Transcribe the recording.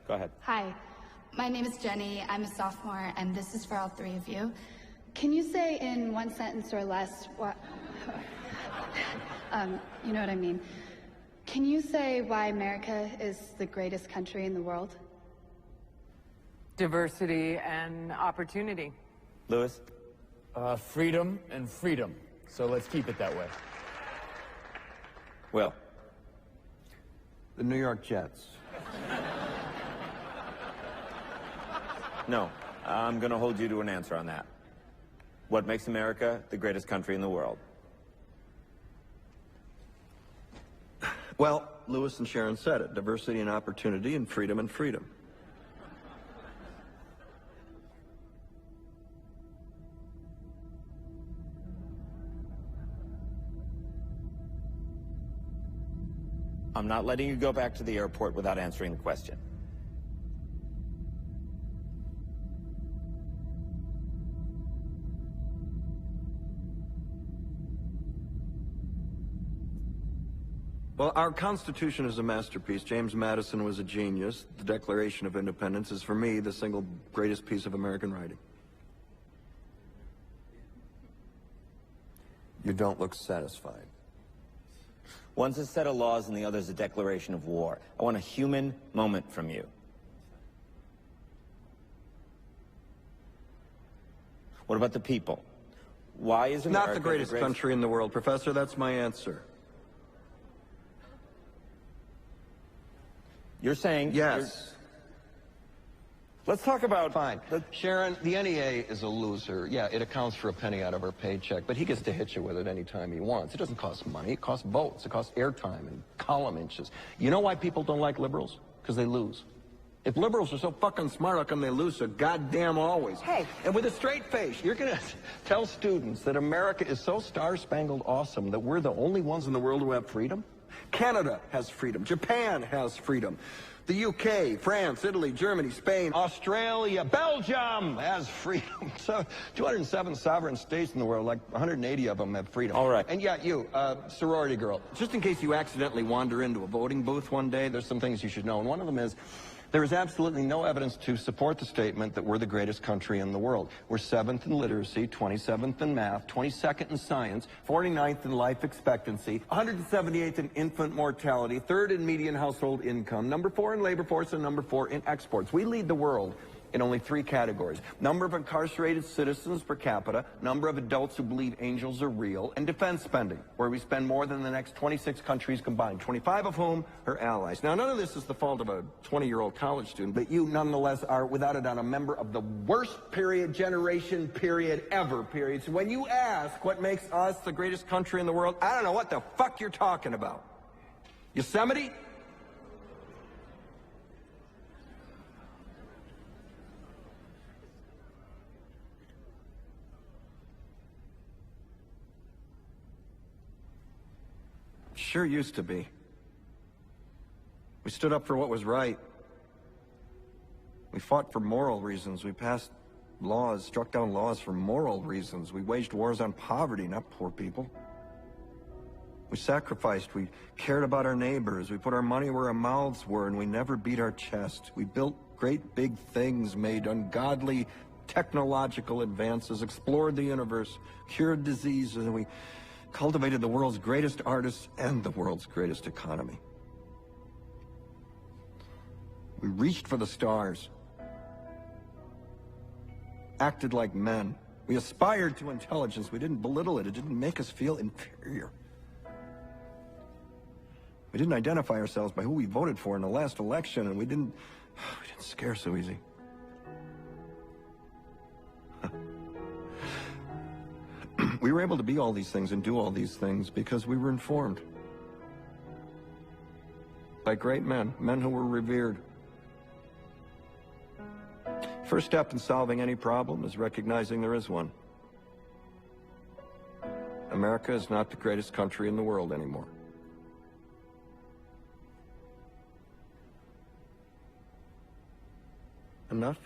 Go ahead. Hi, my name is Jenny. I'm a sophomore, and this is for all three of you. Can you say in one sentence or less what... you know what I mean. Can you say why America is the greatest country in the world? Diversity and opportunity. Lewis? Freedom and freedom. So let's keep it that way. Will? The New York Jets. No, I'm going to hold you to an answer on that. What makes America the greatest country in the world? Well, Lewis and Sharon said it. Diversity and opportunity and freedom and freedom. I'm not letting you go back to the airport without answering the question. Well, our Constitution is a masterpiece. James Madison was a genius. The Declaration of Independence is, for me, the single greatest piece of American writing. You don't look satisfied. One's a set of laws and the other's a declaration of war. I want a human moment from you. What about the people? Why is America Not the greatest country in the world, Professor. That's my answer. You're saying... Yes. Let's talk about... Fine. Sharon, the NEA is a loser. Yeah, it accounts for a penny out of her paycheck, but he gets to hit you with it anytime he wants. It doesn't cost money. It costs votes. It costs airtime and column inches. You know why people don't like liberals? Because they lose. If liberals are so fucking smart, how come they lose so goddamn always? Hey, and with a straight face, you're going to tell students that America is so star-spangled awesome that we're the only ones in the world who have freedom? Canada has freedom. Japan has freedom. The UK, France, Italy, Germany, Spain, Australia, Belgium has freedom. So 207 sovereign states in the world, like 180 of them have freedom. All right. And yeah, you, sorority girl. Just in case you accidentally wander into a voting booth one day, There's some things you should know, and one of them is there is absolutely no evidence to support the statement that we're the greatest country in the world. We're 7th in literacy, 27th in math, 22nd in science, 49th in life expectancy, 178th in infant mortality, 3rd in median household income, number 4 in labor force, and number 4 in exports. We lead the world in only 3 categories: number of incarcerated citizens per capita, number of adults who believe angels are real, and defense spending, where we spend more than the next 26 countries combined, 25 of whom are allies. Now, none of this is the fault of a 20-year-old college student, but you nonetheless are, without a doubt, a member of the worst generation ever. So when you ask what makes us the greatest country in the world, I don't know what the fuck you're talking about. Yosemite? Sure used to be. We stood up for what was right. We fought for moral reasons. We passed laws, struck down laws for moral reasons. We waged wars on poverty, not poor people. We sacrificed. We cared about our neighbors. We put our money where our mouths were, and we never beat our chest. We built great big things, made ungodly technological advances, explored the universe, cured diseases, and we cultivated the world's greatest artists and the world's greatest economy. We reached for the stars, acted like men. We aspired to intelligence. We didn't belittle it. It didn't make us feel inferior. We didn't identify ourselves by who we voted for in the last election, and we didn't scare so easy. We were able to be all these things and do all these things because we were informed by great men, men who were revered. First step in solving any problem is recognizing there is one. America is not the greatest country in the world anymore. Enough?